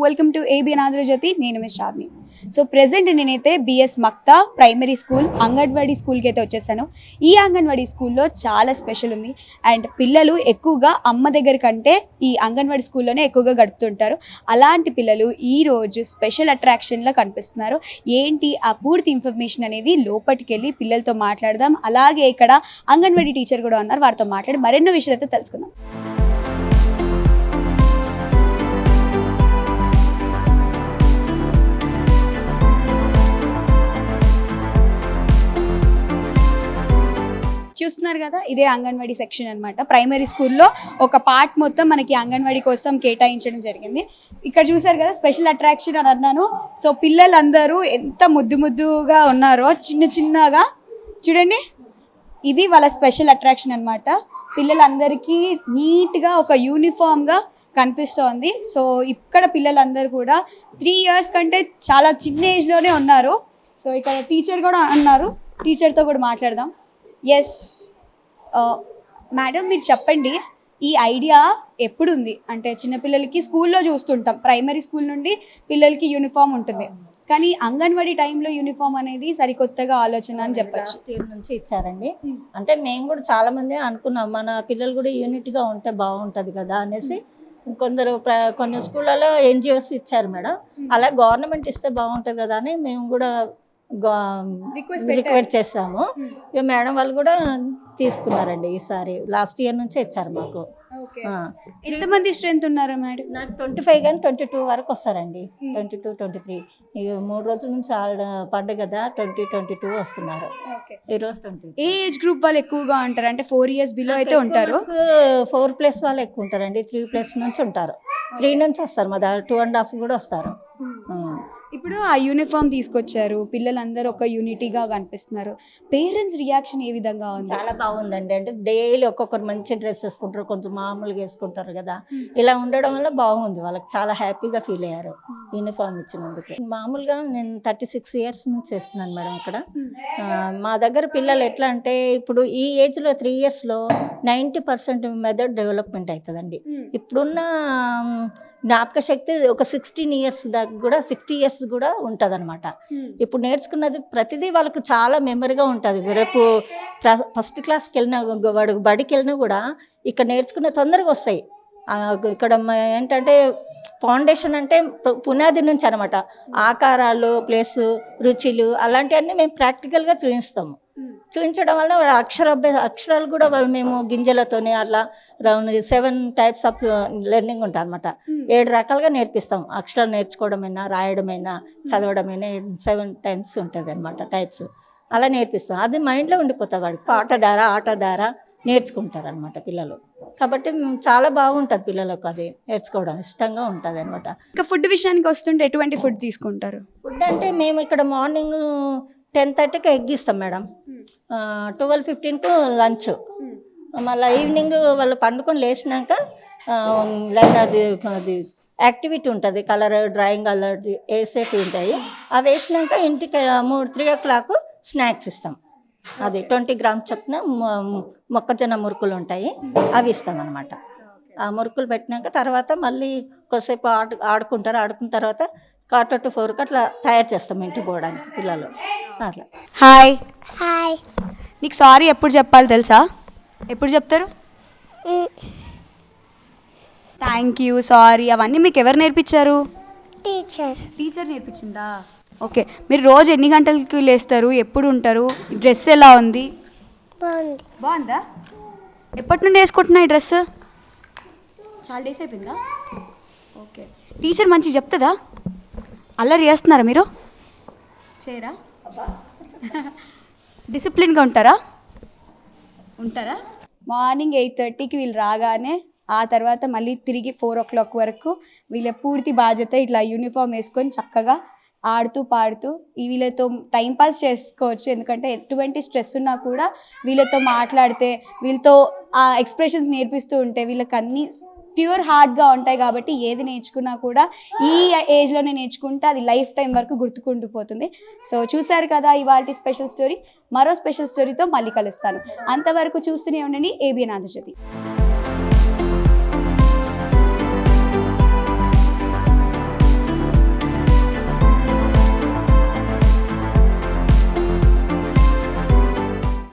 Welcome to ABN Andhrajyothi. నేను miss Sravani. So present నేనైతే BS Makta primary school anganwadi స్కూల్కి అయితే వచ్చేసాను. ఈ అంగన్వాడీ స్కూల్లో చాలా స్పెషల్ ఉంది అండ్ పిల్లలు ఎక్కువగా అమ్మ దగ్గర కంటే ఈ అంగన్వాడీ స్కూల్లోనే ఎక్కువగా గడుపుతుంటారు. అలాంటి పిల్లలు ఈరోజు స్పెషల్ అట్రాక్షన్లో కనిపిస్తున్నారు. ఏంటి ఆ పూర్తి ఇన్ఫర్మేషన్ అనేది లోపలికి వెళ్ళి పిల్లలతో మాట్లాడదాం. అలాగే ఇక్కడ అంగన్వాడీ టీచర్ కూడా ఉన్నారు, వారితో మాట్లాడి మరెన్నో విషయాలు అయితే తెలుసుకుందాం. చూస్తున్నారు కదా, ఇదే అంగన్వాడీ సెక్షన్ అనమాట. ప్రైమరీ స్కూల్లో ఒక పార్ట్ మొత్తం మనకి అంగన్వాడీ కోసం కేటాయించడం జరిగింది. ఇక్కడ చూసారు కదా, స్పెషల్ అట్రాక్షన్ అని అన్నాను. సో పిల్లలందరూ ఎంత ముద్దుగా ఉన్నారో, చిన్నగా చూడండి. ఇది వాళ్ళ స్పెషల్ అట్రాక్షన్ అనమాట. పిల్లలందరికీ నీట్గా ఒక యూనిఫామ్గా కనిపిస్తోంది. సో ఇక్కడ పిల్లలందరూ కూడా 3 years కంటే చాలా చిన్న ఏజ్లోనే ఉన్నారు. సో ఇక్కడ టీచర్ కూడా అన్నారు, టీచర్తో కూడా మాట్లాడదాం. ఎస్ మేడం, మీరు చెప్పండి, ఈ ఐడియా ఎప్పుడు ఉంది? అంటే చిన్నపిల్లలకి స్కూల్లో చూస్తుంటాం, ప్రైమరీ స్కూల్ నుండి పిల్లలకి యూనిఫామ్ ఉంటుంది, కానీ అంగన్వాడీ టైంలో యూనిఫామ్ అనేది సరికొత్తగా ఆలోచన అని చెప్పచ్చు. స్కూల్ నుంచి ఇచ్చారండి. అంటే మేము కూడా చాలా మంది అనుకున్నాం, మన పిల్లలు కూడా యూనిట్గా ఉంటే బాగుంటుంది కదా అనేసి. కొన్ని స్కూళ్ళలో ఎన్జిఓస్ ఇచ్చారు మేడం, అలా గవర్నమెంట్ ఇస్తే బాగుంటుంది కదా అని మేము కూడా రిక్వెస్ట్ చేసాము. ఇక మేడం వాళ్ళు కూడా తీసుకున్నారండి. ఈసారి లాస్ట్ ఇయర్ నుంచే ఇచ్చారు మాకు. ఎంతమంది స్ట్రెంత్ ఉన్నారా మేడం? నాకు 25 కానీ 22 వరకు వస్తారండి. 22, 23 ఇక 3 రోజుల నుంచి పండుగ కదా, 22 వస్తున్నారు. ఈరోజు 20. ఏ ఏజ్ గ్రూప్ వాళ్ళు ఎక్కువగా ఉంటారు? అంటే 4 years బిలో అయితే ఉంటారు. 4+ వాళ్ళు ఎక్కువ ఉంటారండి. 3+ నుంచి ఉంటారు. 3 నుంచి వస్తారు, మా దగ్గర 2.5 కూడా వస్తారు. ఇప్పుడు ఆ యూనిఫామ్ తీసుకొచ్చారు, పిల్లలందరూ ఒక యూనిటీగా కనిపిస్తున్నారు. పేరెంట్స్ రియాక్షన్ ఏ విధంగా ఉంది? చాలా బాగుందండి. అంటే డైలీ ఒక్కొక్కరు మంచి డ్రెస్ వేసుకుంటారు, కొంచెం మామూలుగా వేసుకుంటారు కదా. ఇలా ఉండడం వల్ల బాగుంది, వాళ్ళకి చాలా హ్యాపీగా ఫీల్ అయ్యారు యూనిఫామ్ ఇచ్చినందుకు. మామూలుగా నేను 36 years నుంచి చేస్తున్నాను మేడం ఇక్కడ. మా దగ్గర పిల్లలు ఎట్లా అంటే, ఇప్పుడు ఈ ఏజ్లో 3 yearsలో 90% మెథడ్ డెవలప్మెంట్ అవుతుందండి. ఇప్పుడున్న జ్ఞాపక శక్తి ఒక 16 years దాకా కూడా, 60 years కూడా ఉంటుంది అనమాట. ఇప్పుడు నేర్చుకున్నది ప్రతిదీ వాళ్ళకు చాలా మెమరీగా ఉంటుంది. రేపు ఫస్ట్ క్లాస్కి వెళ్ళినా, వాడు బడికి వెళ్ళినా కూడా ఇక్కడ నేర్చుకున్న తొందరగా వస్తాయి. ఇక్కడ ఏంటంటే ఫౌండేషన్ అంటే పునాది నుంచి అనమాట. ఆకారాలు, ప్లేసు, రుచులు అలాంటివన్నీ మేము ప్రాక్టికల్గా చూపిస్తాము. చూపించడం వల్ల అక్షరాలు కూడా వాళ్ళు మేము గింజలతోనే అలా 7 types ఆఫ్ లెర్నింగ్ ఉంటుంది అనమాట. 7 రకాలుగా నేర్పిస్తాం. అక్షరాలు నేర్చుకోవడమైనా, రాయడమైనా, చదవడమైనా 7 times ఉంటుంది అనమాట, టైప్స్. అలా నేర్పిస్తాం. అది మైండ్లో ఉండిపోతుంది వాడికి. ఆట ద్వారా నేర్చుకుంటారు అనమాట పిల్లలు. కాబట్టి చాలా బాగుంటుంది పిల్లలకు, అది నేర్చుకోవడం ఇష్టంగా ఉంటుంది అనమాట. ఇంకా ఫుడ్ విషయానికి వస్తుంటే ఎటువంటి ఫుడ్ తీసుకుంటారు? ఫుడ్ అంటే మేము ఇక్కడ మార్నింగ్ 10:30కి ఎగ్ ఇస్తాం మేడం, 12:15కు లంచ్, మళ్ళీ ఈవినింగ్ వాళ్ళు పండుకొని లేచినాక అది యాక్టివిటీ ఉంటుంది, కలర్ డ్రాయింగ్ అలర్ట్ వేసేటి ఉంటాయి. అవి వేసినాక ఇంటికి 3 o'clock స్నాక్స్ ఇస్తాం. అది 20 grams చొప్పున మొక్కజొన్న మురుకులు ఉంటాయి, అవి ఇస్తాం అనమాట. ఆ మురుకులు పెట్టినాక తర్వాత మళ్ళీ కొద్దిసేపు ఆడుకుంటారు. ఆడుకున్న తర్వాత 1 to 4 అట్లా తయారు చేస్తాం ఇంటికి పోవడానికి పిల్లలు అట్లా. హాయ్. హాయ్. నీకు సారీ ఎప్పుడు చెప్పాలి తెలుసా? ఎప్పుడు చెప్తారు? థ్యాంక్ యూ, సారీ అవన్నీ మీకు ఎవరు నేర్పించారు? టీచర్ నేర్పించిందా? ఓకే. మీరు రోజు ఎన్ని గంటలకి లేస్తారు? ఎప్పుడు ఉంటారు? డ్రెస్ ఎలా ఉంది? బాగుందా? ఎప్పటి నుండి వేసుకుంటున్నా ఈ డ్రెస్? చాలా డేస్ అయిపోయిందా? ఓకే. టీచర్ మంచిగా చెప్తుందా? అల్లరి చేస్తున్నారా మీరు? చేయరా? డిసిప్లిన్గా ఉంటారా? మార్నింగ్ 8:30కి వీళ్ళు రాగానే, ఆ తర్వాత మళ్ళీ తిరిగి 4 o'clock వరకు వీళ్ళ పూర్తి బాధ్యత ఇట్లా యూనిఫామ్ వేసుకొని చక్కగా ఆడుతూ పాడుతూ వీళ్ళతో టైంపాస్ చేసుకోవచ్చు. ఎందుకంటే ఎటువంటి స్ట్రెస్ ఉన్నా కూడా వీళ్ళతో మాట్లాడితే, వీళ్ళతో ఆ ఎక్స్ప్రెషన్స్ నేర్పిస్తూ ఉంటే వీళ్ళకి అన్నీ ప్యూర్ హార్ట్గా ఉంటాయి. కాబట్టి ఏది నేర్చుకున్నా కూడా ఈ ఏజ్లోనే నేర్చుకుంటే అది లైఫ్ టైం వరకు గుర్తుకుండిపోతుంది. సో చూసారు కదా ఇవాల్టి స్పెషల్ స్టోరీ. మరో స్పెషల్ స్టోరీతో మళ్ళీ కలుస్తాను. అంతవరకు చూస్తూనే ఉండండి ఏబిఎన్ ఆంధ్రజ్యోతి.